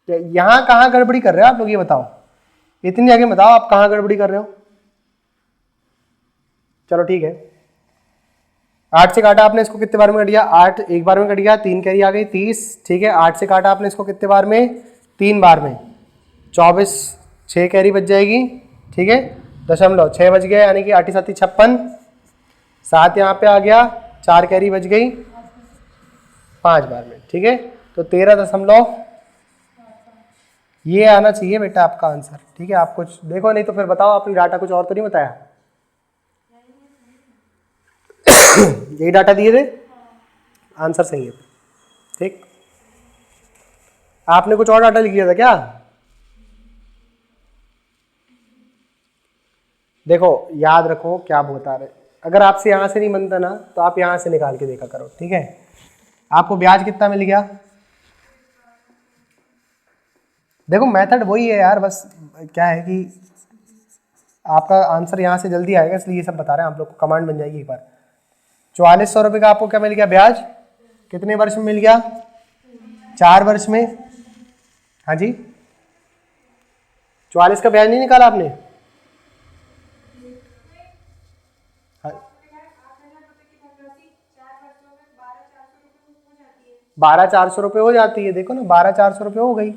यहां कहां गड़बड़ी कर रहे हो आप लोग, ये बताओ, इतनी आगे बताओ आप कहां गड़बड़ी कर रहे हो। चलो ठीक है, 8 से काटा आपने इसको कितने बार में कट गया, 8 एक बार में कट गया, 3 कैरी आ गई 30, ठीक है। 8 से काटा आपने इसको कितने बार में, 3 बार में, 24, 6 कैरी बच जाएगी, ठीक है। 6 बच गए, यानी कि 8 7 56, 7 यहाँ पे आ गया, 4 कैरी बच गई 5 बार में, ठीक है। तो 13 ये आना चाहिए बेटा आपका आंसर, ठीक है। आप कुछ देखो, नहीं तो फिर बताओ आपने डाटा कुछ और तो नहीं बताया। यही डाटा दिए थे, आंसर सही है, ठीक। आपने कुछ और डाटा लिख दिया था क्या, देखो याद रखो क्या बता रहे। अगर आपसे यहां से नहीं बनता ना तो आप यहां से निकाल के देखा करो, ठीक है। आपको ब्याज कितना मिल गया, देखो मेथड वही है यार, बस क्या है कि आपका आंसर यहाँ से जल्दी आएगा, इसलिए ये सब बता रहे हैं आप लोग को, कमांड बन जाएगी एक बार। 4400 रुपये का आपको क्या मिल गया ब्याज, कितने वर्ष में मिल गया, 4 वर्ष में, हाँ जी 44 का ब्याज नहीं निकाला आपने? 12,400 रुपये हो जाती है, देखो ना 12,400 रुपये हो गई।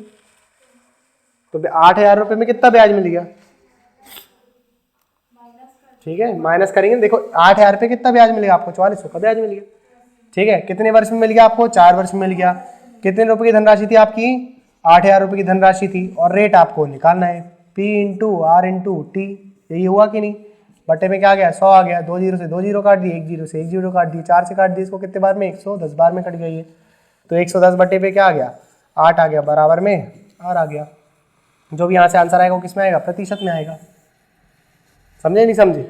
तो 8,000 रुपये में कितना ब्याज मिल गया? ठीक है, माइनस करेंगे, देखो 8,000 रुपये कितना ब्याज मिलेगा आपको? 4400 का ब्याज मिल गया। ठीक है, कितने वर्ष में मिल गया आपको? 4 वर्ष में मिल गया। कितने रुपए की धनराशि थी आपकी? 8,000 रुपये की धनराशि थी, और रेट आपको निकालना है P into R into T. यही हुआ कि नहीं? बट्टे में क्या आ गया? 100 आ गया। 2 जीरो से 2 जीरो काट दिए, 1 जीरो से 1 जीरो काट दिए, 4 से काट दिए, इसको कितने बार में? 110 बार में कट गई है। तो 110 बट्टे पे क्या आ गया? 8 आ गया, बराबर में R आ गया। जो भी यहाँ से आंसर आएगा वो किस में आएगा? प्रतिशत में आएगा। समझे नहीं समझे?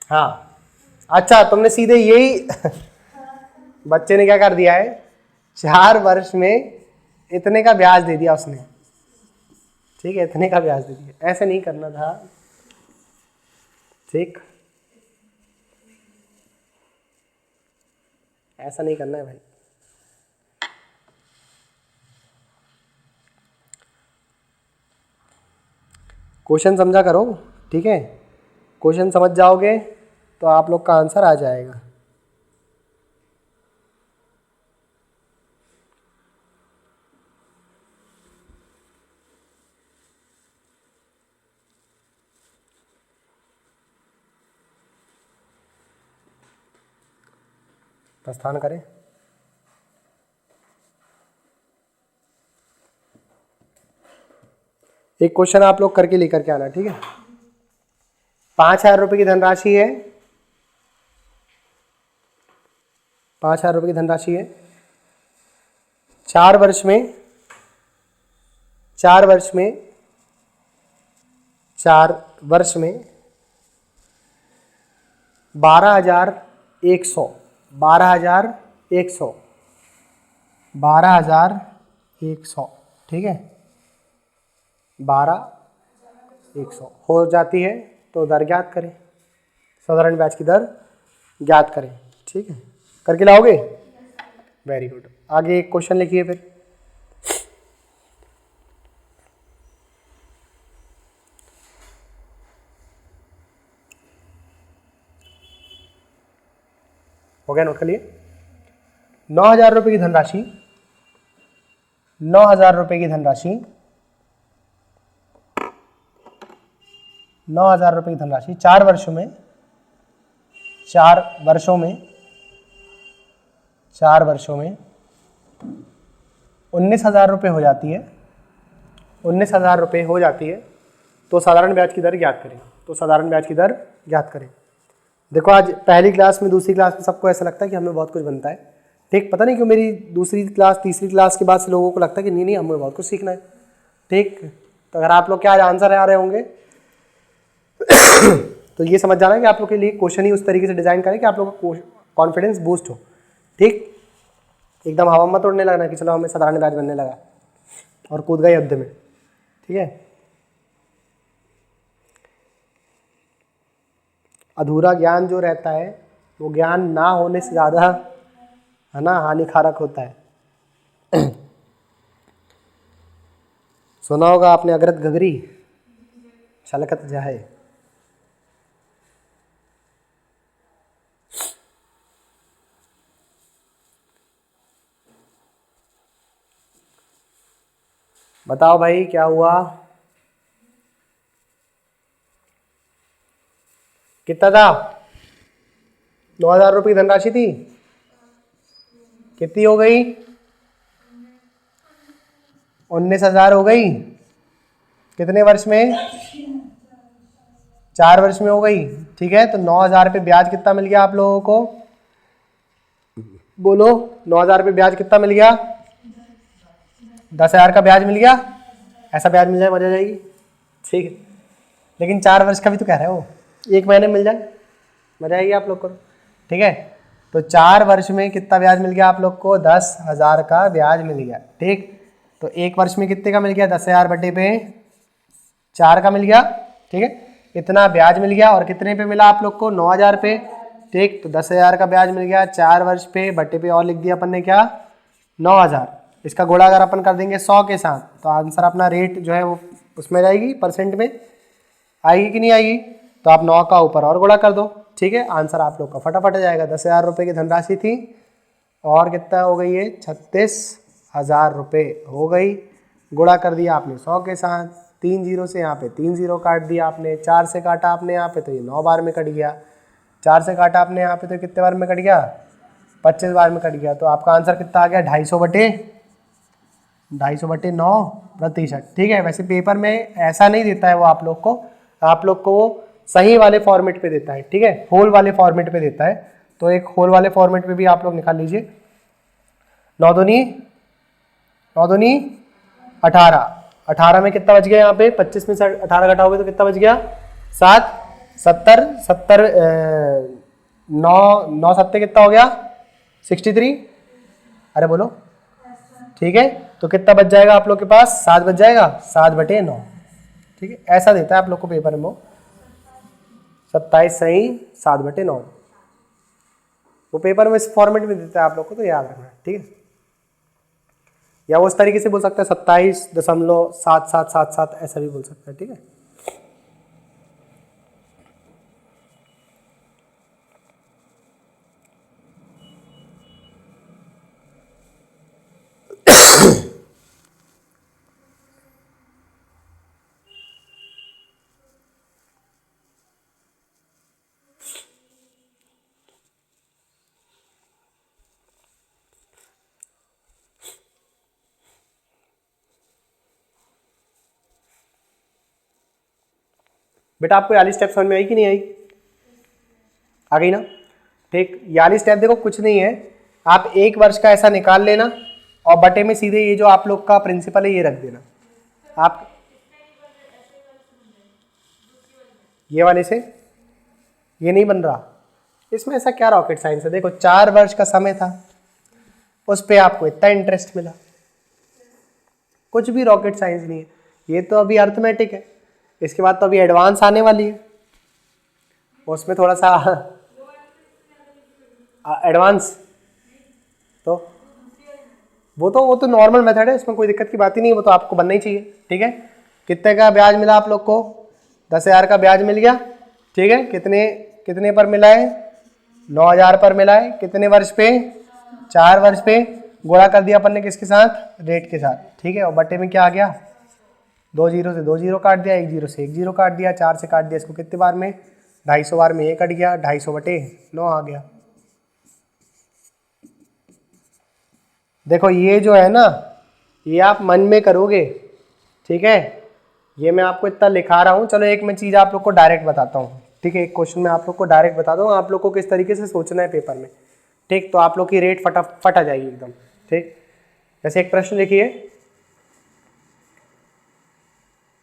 हाँ, अच्छा तुमने सीधे यही बच्चे ने क्या कर दिया है, 4 वर्ष में इतने का ब्याज दे दिया उसने। ठीक है, इतने का ब्याज दे दिया, ऐसे नहीं करना था। ठीक, ऐसा नहीं करना है भाई। क्वेश्चन समझा करो, ठीक है? क्वेश्चन समझ जाओगे तो आप लोग का आंसर आ जाएगा। प्रस्थान करें। एक क्वेश्चन आप लोग करके लेकर के आना, ठीक है? 5,000 रुपये की धनराशि है, 5,000 रुपये की धनराशि है। 4 वर्ष में 12,100 ठीक है, 12,100 हो जाती है तो दर ज्ञात करें, साधारण ब्याज की दर ज्ञात करें। ठीक है, करके लाओगे? Very good. आगे एक क्वेश्चन लिखिए फिर। हो गया, नोट कर लिए? 9,000 रुपये की धनराशि, 9,000 रुपये की धनराशि, 9,000 रुपये की धनराशि 4 वर्षों में 19,000 रुपये हो जाती है, 19,000 रुपये हो जाती है। तो साधारण ब्याज की दर ज्ञात करें, तो साधारण ब्याज की दर ज्ञात करें। देखो आज पहली क्लास में, दूसरी क्लास में सबको ऐसा लगता है कि हमें बहुत कुछ बनता है। ठीक, पता नहीं क्यों मेरी दूसरी क्लास तीसरी क्लास के बाद से लोगों को लगता है कि नहीं हमें बहुत कुछ सीखना है। ठीक, तो अगर आप लोग क्या आज आंसर आ रहे होंगे तो ये समझ जाना कि आप लोग के लिए क्वेश्चन ही उस तरीके से डिजाइन करें कि आप लोग का कॉन्फिडेंस बूस्ट हो। ठीक, एकदम हवा मत उड़ने लगना कि चलो हमें साधारण ब्याज बनने लगा और कूद गए युद्ध में। ठीक है, अधूरा ज्ञान जो रहता है वो ज्ञान ना होने से ज़्यादा, है ना, हानिकारक होता है। सुना होगा आपने, अग्रत घगरी छलकत जाए। बताओ भाई क्या हुआ? कितना था? 9,000 रुपये की धनराशि थी, कितनी हो गई? 19,000 हो गई। कितने वर्ष में? 4 वर्ष में हो गई। ठीक है, तो 9,000 रुपये ब्याज कितना मिल गया आप लोगों को? बोलो, 9,000 रुपये ब्याज कितना मिल गया? 10,000 का ब्याज मिल गया। ऐसा ब्याज मिल जाए मजा जाएगी। ठीक है, लेकिन 4 वर्ष का भी तो कह रहे हो, 1 महीने मिल जाए मजा आएगी आप लोग को। ठीक है, तो 4 वर्ष में कितना ब्याज मिल गया आप लोग को? 10,000 का ब्याज मिल गया। ठीक, तो 1 वर्ष में कितने का मिल गया? 10,000 बटे पे 4 का मिल गया। ठीक है, इतना ब्याज मिल गया। और कितने पे मिला आप लोग को? 9,000 पे। ठीक, तो 10,000 का ब्याज मिल गया 4 वर्ष पे, बटे पे और लिख दिया अपन ने क्या? 9,000। इसका गुणा अगर अपन कर देंगे 100 के साथ तो आंसर अपना रेट जो है वो उसमें जाएगी, परसेंट में आएगी कि नहीं आएगी? तो आप 9 का ऊपर और गुणा कर दो, ठीक है। आंसर आप लोग का फटाफट आ जाएगा। 10,000 रुपये की धनराशि थी और कितना हो गई है? 36,000 रुपये हो गई। गुणा कर दिया आपने 100 के साथ, 3 जीरो से यहाँ पे 3 जीरो काट दिया आपने, 4 से काटा आपने यहाँ पे तो ये 9 बार में कट गया, 4 से काटा आपने यहाँ पे तो कितने बार में कट गया? 25 बार में कट गया। तो आपका आंसर कितना आ गया? 250/9%, ठीक है। वैसे पेपर में ऐसा नहीं देता है वो आप लोग को वो सही वाले फॉर्मेट पे देता है, ठीक है, होल वाले फॉर्मेट पे देता है। तो एक होल वाले फॉर्मेट पे भी आप लोग निकाल लीजिए। 9 दूनी 18, 18 में कितना बच गया? यहाँ पे 25 में से 18 घटाओगे तो कितना बच गया? 7, 70 9 सत्ते कितना हो गया? 63। अरे बोलो, ठीक है। तो कितना बच जाएगा आप लोग के पास? 7 बच जाएगा, 7/9, ठीक है। ऐसा देता है आप लोग को पेपर में वो 27 सही 7/9, वो पेपर में इस फॉर्मेट में देता है आप लोग को, तो याद रखना, ठीक है। या वो उस तरीके से बोल सकता है 27.7777, ऐसा भी बोल सकता है, ठीक है। बेटा आपको वाली स्टेप समझ में आई कि नहीं आई? आ गई ना, ठीक। वाली स्टेप देखो कुछ नहीं है, आप 1 वर्ष का ऐसा निकाल लेना और बटे में सीधे ये जो आप लोग का प्रिंसिपल है ये रख देना। आप ये वाले से ये नहीं बन रहा, इसमें ऐसा क्या रॉकेट साइंस है? देखो 4 वर्ष का समय था, उस पे आपको इतना इंटरेस्ट मिला, कुछ भी रॉकेट साइंस नहीं है। ये तो अभी अर्थमेटिक है, इसके बाद तो अभी एडवांस आने वाली है, उसमें थोड़ा सा एडवांस, तो वो तो नॉर्मल मेथड है, उसमें कोई दिक्कत की बात ही नहीं है, वो तो आपको बनना ही चाहिए, ठीक है। कितने का ब्याज मिला आप लोग को? 10,000 का ब्याज मिल गया, ठीक है। कितने पर मिला है? 9,000 पर मिला है। कितने वर्ष पे? 4 वर्ष पे। गुणा कर दिया अपन ने किसके साथ? रेट के साथ, ठीक है। और बटे में क्या आ गया? 2 जीरो से 2 जीरो काट दिया, 1 जीरो से 1 जीरो काट दिया, 4 से काट दिया इसको कितने बार में? 250 बार में ये कट गया, 250/9 आ गया। देखो ये जो है ना, ये आप मन में करोगे, ठीक है। ये मैं आपको इतना लिखा रहा हूँ, चलो एक मैं चीज़ आप लोग को डायरेक्ट बताता हूँ, ठीक है। एक क्वेश्चन मैं आप लोग को डायरेक्ट बता दूँ, आप लोग को किस तरीके से सोचना है पेपर में, ठीक। तो आप लोग की रेट फटाफट आ जाएगी एकदम, ठीक। जैसे एक प्रश्न लिखिए,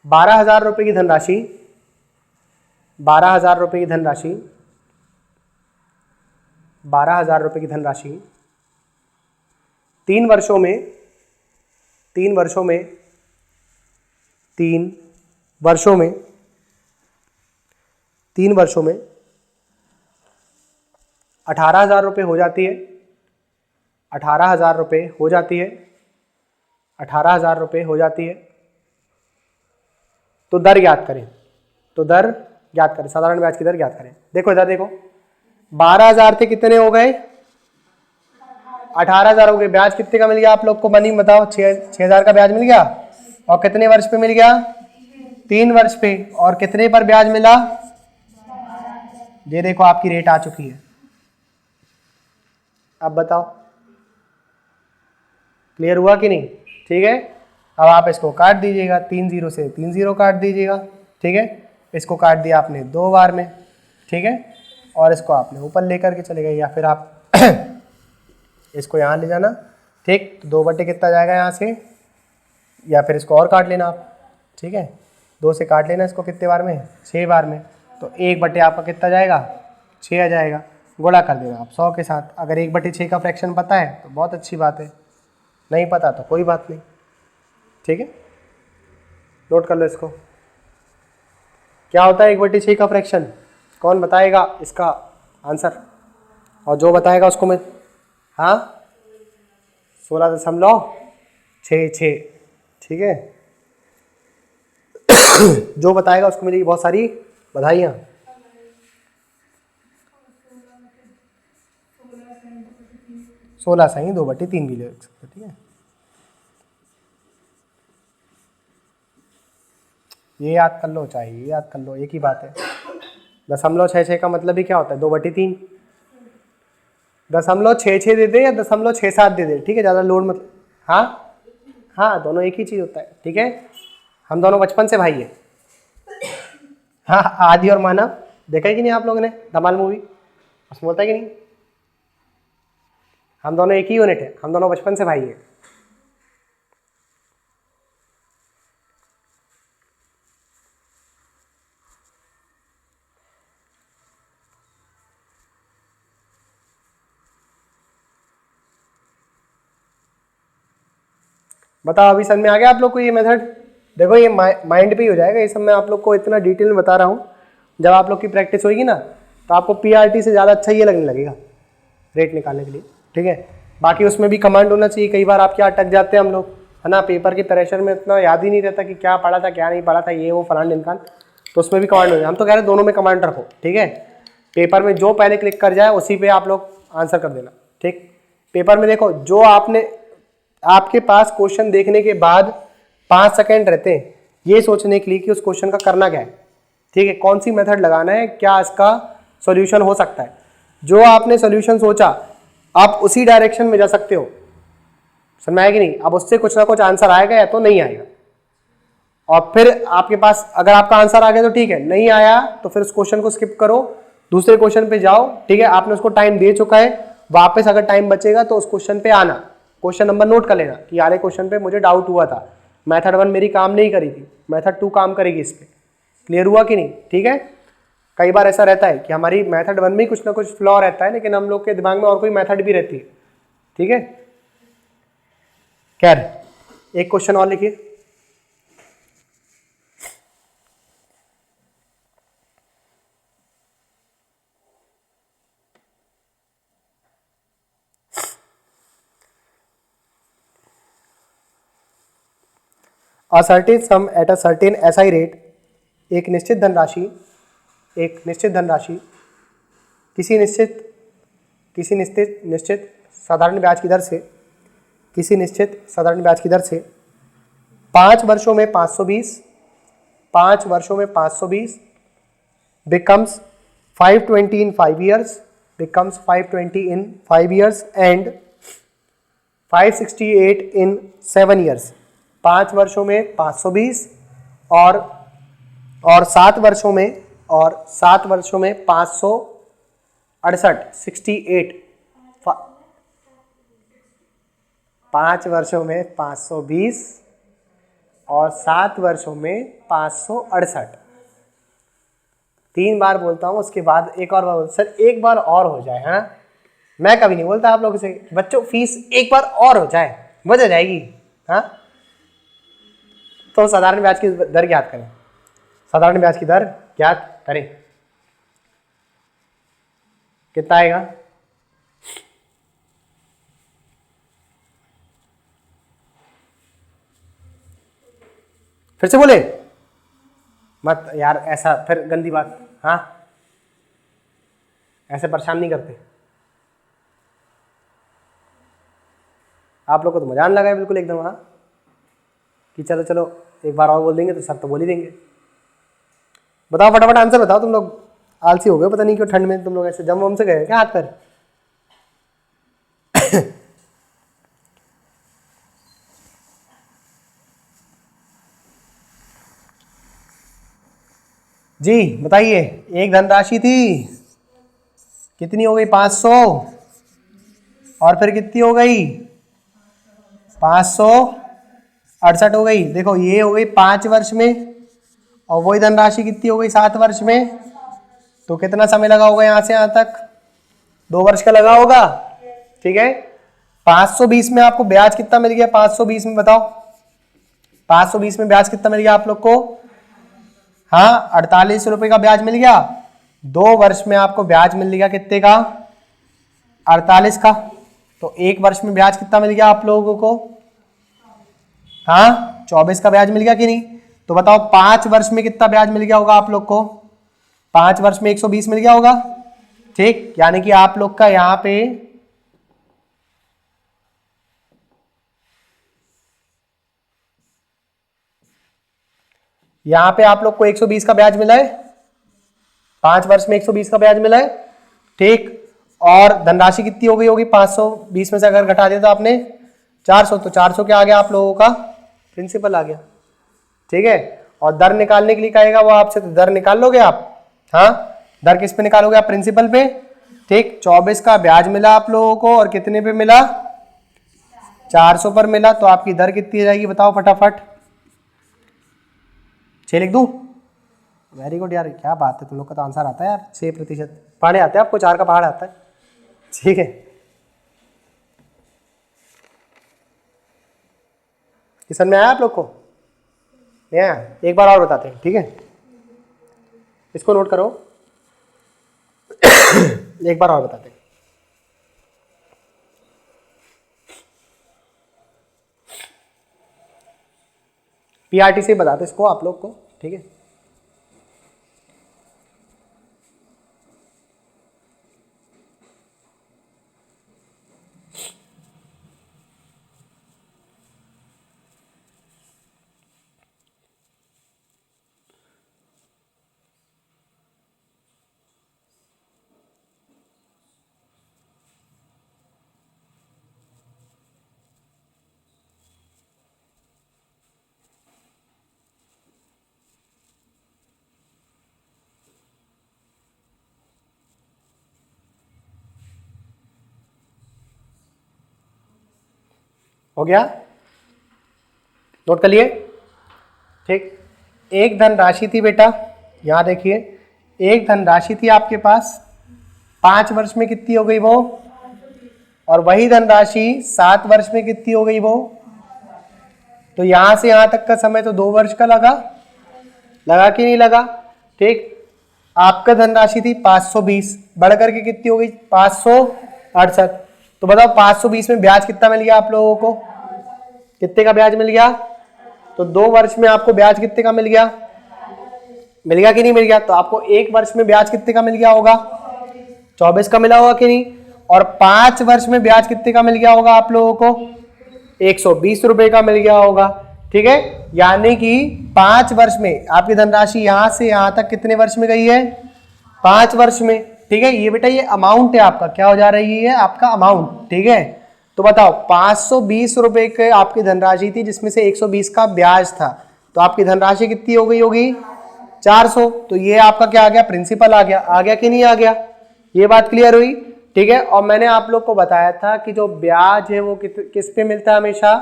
12,000 रुपये की धनराशि, 12,000 रुपये की धनराशि, 12,000 रुपये की धनराशि 3 वर्षों में 3 वर्षों में 3 वर्षों में 3 वर्षों में 18,000 रुपये हो जाती है, 18,000 रुपये हो जाती है, 18,000 रुपये हो जाती है। तो दर ज्ञात करें, तो दर ज्ञात करें, साधारण ब्याज की दर ज्ञात करें। देखो इधर देखो, 12,000 थे, कितने हो गए? 18,000 हो गए। ब्याज कितने का मिल गया आप लोग को? बनी बताओ, 6,000 का ब्याज मिल गया। और कितने वर्ष पे मिल गया? 3 वर्ष पे। और कितने पर ब्याज मिला? ये देखो आपकी रेट आ चुकी है। अब बताओ क्लियर हुआ कि नहीं? ठीक है। अब आप इसको काट दीजिएगा, 3 जीरो से 3 जीरो काट दीजिएगा, ठीक है। इसको काट दिया आपने 2 बार में, ठीक है। और इसको आपने ऊपर लेकर के चले गए, या फिर आप इसको यहाँ ले जाना, ठीक। तो 2 बटे कितना जाएगा यहाँ से, या फिर इसको और काट लेना आप, ठीक है। 2 से काट लेना इसको कितने बार में? 6 बार में। तो 1 बटे आपका कितना जाएगा? 6 आ जाएगा। गुणा कर देना आप 100 के साथ। अगर 1/6 का फ्रैक्शन पता है तो बहुत अच्छी बात है, नहीं पता तो कोई बात नहीं, ठीक है। नोट कर लो इसको। क्या होता है 1/6 का फ्रैक्शन? कौन बताएगा इसका आंसर? और जो बताएगा उसको मैं, हाँ, 16.66, ठीक है। जो बताएगा उसको मिलेगी बहुत सारी बधाइयाँ। 16 सही 2/3 भी ले सकते, ठीक है। ये याद कर लो, चाहे ये याद कर लो, एक ही बात है। 0.66 का मतलब ही क्या होता है, 2/3। 0.66 दे दे या 0.67 दे दे, ठीक है, ज़्यादा लोड मत। हाँ हाँ, दोनों एक ही चीज़ होता है, ठीक है। हम दोनों बचपन से भाई है। हाँ, आदि और मानव देखा है कि नहीं आप लोगों ने धमाल मूवी, उसमें होता है कि नहीं, हम दोनों एक ही यूनिट है, हम दोनों बचपन से भाई है। बताओ अभी समझ में आ गया आप लोग को ये मेथड? देखो ये माइंड पे ही हो जाएगा, ये सब मैं आप लोग को इतना डिटेल में बता रहा हूँ। जब आप लोग की प्रैक्टिस होगी ना तो आपको पीआरटी से ज़्यादा अच्छा ये लगने लगेगा रेट निकालने के लिए, ठीक है। बाकी उसमें भी कमांड होना चाहिए, कई बार आप क्या अटक जाते हैं हम लोग, है ना, पेपर के प्रेशर में इतना याद ही नहीं रहता कि क्या पढ़ा था क्या नहीं पढ़ा था, ये वो फलान ढिमकान, तो उसमें भी कमांड हो जाए। हम तो कह रहे दोनों में कमांड रखो, ठीक है। पेपर में जो पहले क्लिक कर जाए उसी पे आप लोग आंसर कर देना, ठीक। पेपर में देखो जो आपने, आपके पास क्वेश्चन देखने के बाद 5 सेकंड रहते हैं ये सोचने के लिए कि उस क्वेश्चन का करना क्या है, ठीक है, कौन सी मेथड लगाना है, क्या इसका सॉल्यूशन हो सकता है। जो आपने सॉल्यूशन सोचा आप उसी डायरेक्शन में जा सकते हो, समझ में आया कि नहीं। अब उससे कुछ ना कुछ आंसर आएगा या तो नहीं आएगा, और फिर आपके पास अगर आपका आंसर आ गया तो ठीक है, नहीं आया तो फिर उस क्वेश्चन को स्किप करो, दूसरे क्वेश्चन पे जाओ, ठीक है। आपने उसको टाइम दे चुका है, वापस अगर टाइम बचेगा तो उस क्वेश्चन पे आना, क्वेश्चन नंबर नोट कर लेना कि यार क्वेश्चन पे मुझे डाउट हुआ था, मेथड 1 मेरी काम नहीं करी थी, मेथड 2 काम करेगी इस पे, क्लियर हुआ कि नहीं, ठीक है। कई बार ऐसा रहता है कि हमारी मेथड 1 में कुछ ना कुछ फ्लॉ रहता है, लेकिन हम लोग के दिमाग में और कोई मेथड भी रहती है, ठीक है। खैर एक क्वेश्चन और लिखिए। A certain sum at a certain SI rate, एक निश्चित धनराशि किसी निश्चित साधारण ब्याज की दर से 5 वर्षों में 520 becomes 520 in 5 years, and 568 in 7 years। 5 वर्षों में 520 और 7 वर्षों में 568 68, 5 वर्षों में 520 और 7 वर्षों में 568। 3 बार बोलता हूँ, उसके बाद एक और बार सर एक बार और हो जाए, हाँ मैं कभी नहीं बोलता आप लोगों से बच्चों फीस एक बार और हो जाए मजा जाएगी, हाँ। तो साधारण ब्याज की दर ज्ञात करें, साधारण ब्याज की दर ज्ञात करें, कितना आएगा? फिर से बोले मत यार, ऐसा फिर गंदी बात, हाँ ऐसे परेशान नहीं करते आप लोग को, तो मजा आने लगा है बिल्कुल एकदम, हाँ कि चलो चलो एक बार और बोल देंगे तो सर तो बोल ही देंगे। बताओ फटाफट आंसर बताओ, तुम लोग आलसी हो गए पता नहीं क्यों, ठंड में तुम लोग ऐसे जम वम से गए क्या हाथ पर? जी बताइए, एक धनराशि थी कितनी हो गई 500, और फिर कितनी हो गई 568 हो गई। देखो ये हो गई 5 वर्ष में, और वही धनराशि कितनी हो गई 7 वर्ष में, तो कितना समय लगा होगा यहाँ से यहाँ तक? 2 वर्ष का लगा होगा, ठीक है। 520 में आपको ब्याज कितना मिल गया? 520 में बताओ, 520 में ब्याज कितना मिल गया आप लोग को? हाँ 48 रुपए का ब्याज मिल गया। 2 वर्ष में आपको ब्याज मिल गया कितने का? 48 का। तो 1 वर्ष में ब्याज कितना मिल गया आप लोगों को? हाँ 24 का ब्याज मिल गया कि नहीं? तो बताओ 5 वर्ष में कितना ब्याज मिल गया होगा आप लोग को? 5 वर्ष में 120 मिल गया होगा, ठीक। यानी कि आप लोग का यहां पे आप लोग को 120 का ब्याज मिला है, 5 वर्ष में 120 का ब्याज मिला है, ठीक। और धनराशि कितनी हो गई होगी? 520 में से अगर घटा दिया तो आपने 400, तो 400 क्या आ गया आप लोगों का? प्रिंसिपल आ गया, ठीक है। और दर निकालने के लिए कहेगा वो आपसे, तो दर निकाल लोगे आप। हाँ, दर किस पे निकालोगे आप? प्रिंसिपल पे, ठीक। 24 का ब्याज मिला आप लोगों को और कितने पे मिला? 400 पर मिला। तो आपकी दर कितनी हो जाएगी बताओ फटाफट? 6 लिख दूं? वेरी गुड यार, क्या बात है, तुम लोग का तो आंसर आता है यार। 6%। पहाड़े आते हैं आपको? 4 का पहाड़ आता है, ठीक है। समझ में आया आप लोग को? नहीं आया? एक बार और बताते हैं, ठीक है। इसको नोट करो। एक बार और बताते हैं। पीआरटी से बताते इसको आप लोग को, ठीक है। हो गया? नोट कर लिए, ठीक। एक धनराशि थी बेटा, यहां देखिए, एक धनराशि थी आपके पास, 5 वर्ष में कितनी हो गई वो? और वही धनराशि 7 वर्ष में कितनी हो गई वो? तो यहां से यहां तक का समय तो 2 वर्ष का लगा कि नहीं लगा? ठीक। आपका धनराशि थी 520, बढ़ करके कितनी हो गई? 568। तो बताओ 520 में ब्याज कितना मिल गया आप लोगों को? कितने का ब्याज मिल गया? तो 2 वर्ष में आपको ब्याज कितने का मिल गया? मिल गया कि नहीं मिल गया? तो आपको 1 वर्ष में ब्याज कितने का मिल गया होगा? 24 का मिला होगा कि नहीं? और 5 वर्ष में ब्याज कितने का मिल गया होगा आप लोगों को? 120 रुपए का मिल गया होगा, ठीक है। यानी कि 5 वर्ष में आपकी धनराशि यहां से यहां तक कितने वर्ष में गई है? 5 वर्ष में, ठीक है। ये बेटा ये अमाउंट है आपका, क्या हो जा रही है? आपका अमाउंट, ठीक है। तो बताओ 520 रुपए के आपकी धनराशि थी जिसमें से 120 का ब्याज था, तो आपकी धनराशि कितनी हो गई होगी? 400। तो ये आपका क्या आ गया? प्रिंसिपल आ गया कि नहीं आ गया? ये बात क्लियर हुई, ठीक है। और मैंने आप लोग को बताया था कि जो ब्याज है वो किस पे मिलता है? हमेशा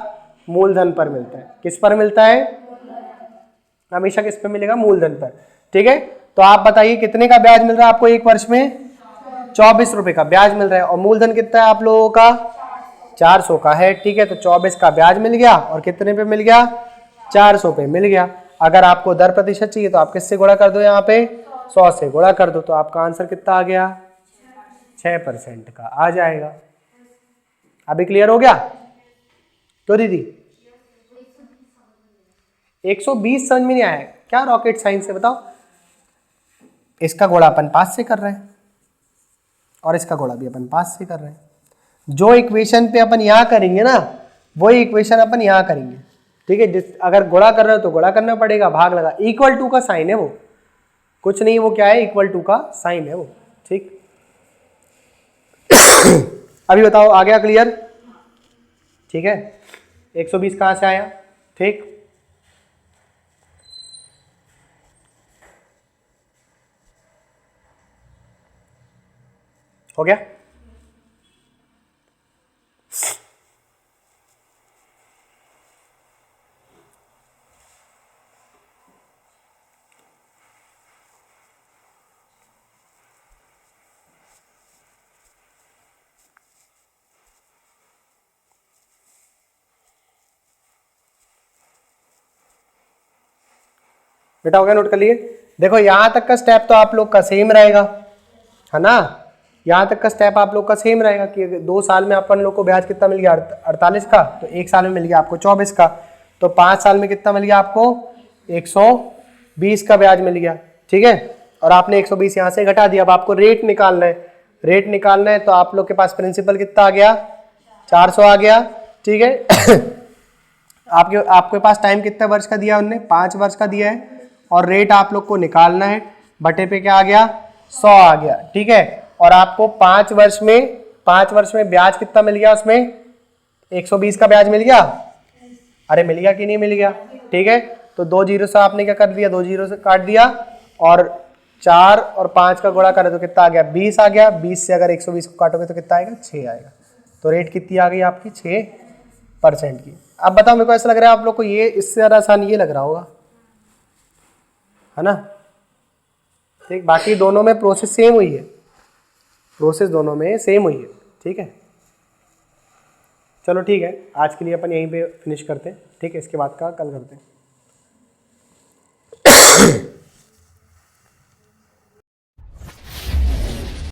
मूलधन पर मिलता है। किस पर मिलता है? हमेशा किस पे मिलेगा? मूलधन पर, ठीक है। तो आप बताइए कितने का ब्याज मिल रहा है आपको 1 वर्ष में? 24 रुपए का ब्याज मिल रहा है। और मूलधन कितना है आप लोगों का? 400 का है, ठीक है। तो 24 का ब्याज मिल गया और कितने पे मिल गया? 400 पे मिल गया। अगर आपको दर प्रतिशत चाहिए तो आप किससे गुणा कर दो? यहाँ पे 100 से गुणा कर दो, तो आपका आंसर कितना आ गया? 6% का आ जाएगा। अभी क्लियर हो गया? तो दीदी 120 समझ में नहीं आया? क्या रॉकेट साइंस है बताओ? इसका गुणा अपन 5 से कर रहे हैं और इसका गुणा भी अपन 5 से कर रहे हैं। जो इक्वेशन पे अपन यहां करेंगे ना, वही इक्वेशन अपन यहां करेंगे, ठीक है। अगर गुणा कर रहे हो तो गुणा करना पड़ेगा, भाग लगा, इक्वल टू का साइन है वो, कुछ नहीं, वो क्या है? इक्वल टू का साइन है वो, ठीक। अभी बताओ आ गया क्लियर? ठीक है। 120 कहां से आया? ठीक। हो गया? बेटा हो गया? नोट कर लिए? देखो यहां तक का स्टेप तो आप लोग का सेम रहेगा, है ना। यहां तक का स्टेप आप लोग का सेम रहेगा कि 2 साल में अपन लोग को ब्याज कितना मिल गया? 48 का। तो 1 साल में मिल गया आपको 24 का। तो 5 साल में कितना मिल गया आपको? 120 का ब्याज मिल गया, ठीक है। और आपने 120 यहाँ से घटा दिया। अब आपको रेट निकालना है, रेट निकालना है तो आप लोग के पास प्रिंसिपल कितना आ गया, 400 आ गया, ठीक है। आपके पास टाइम कितने वर्ष का दिया उनने, 5 वर्ष का दिया है, और रेट आप लोग को निकालना है, बटे पे क्या आ गया, 100 आ गया, ठीक है। और आपको 5 वर्ष में ब्याज कितना मिल गया, उसमें 120 का ब्याज मिल गया। अरे मिल गया कि नहीं मिल गया, ठीक है। तो 2 जीरो से आपने क्या कर दिया, 2 जीरो से काट दिया, और 4 और 5 का गुणा करे तो कितना आ गया, 20 आ गया। 20 से अगर 120 को काटोगे तो कितना आएगा, 6 आएगा। तो रेट कितनी आ गई आपकी, 6% की। अब बताओ, मेरे को ऐसा लग रहा है आप लोग को ये इससे ज़्यादा आसान ये लग रहा होगा, है ना। ठीक, बाकी दोनों में प्रोसेस सेम हुई है, प्रोसेस दोनों में सेम हुई है, ठीक है। चलो ठीक है, आज के लिए अपन यहीं पे फिनिश करते हैं, ठीक है। इसके बाद का कल करते हैं।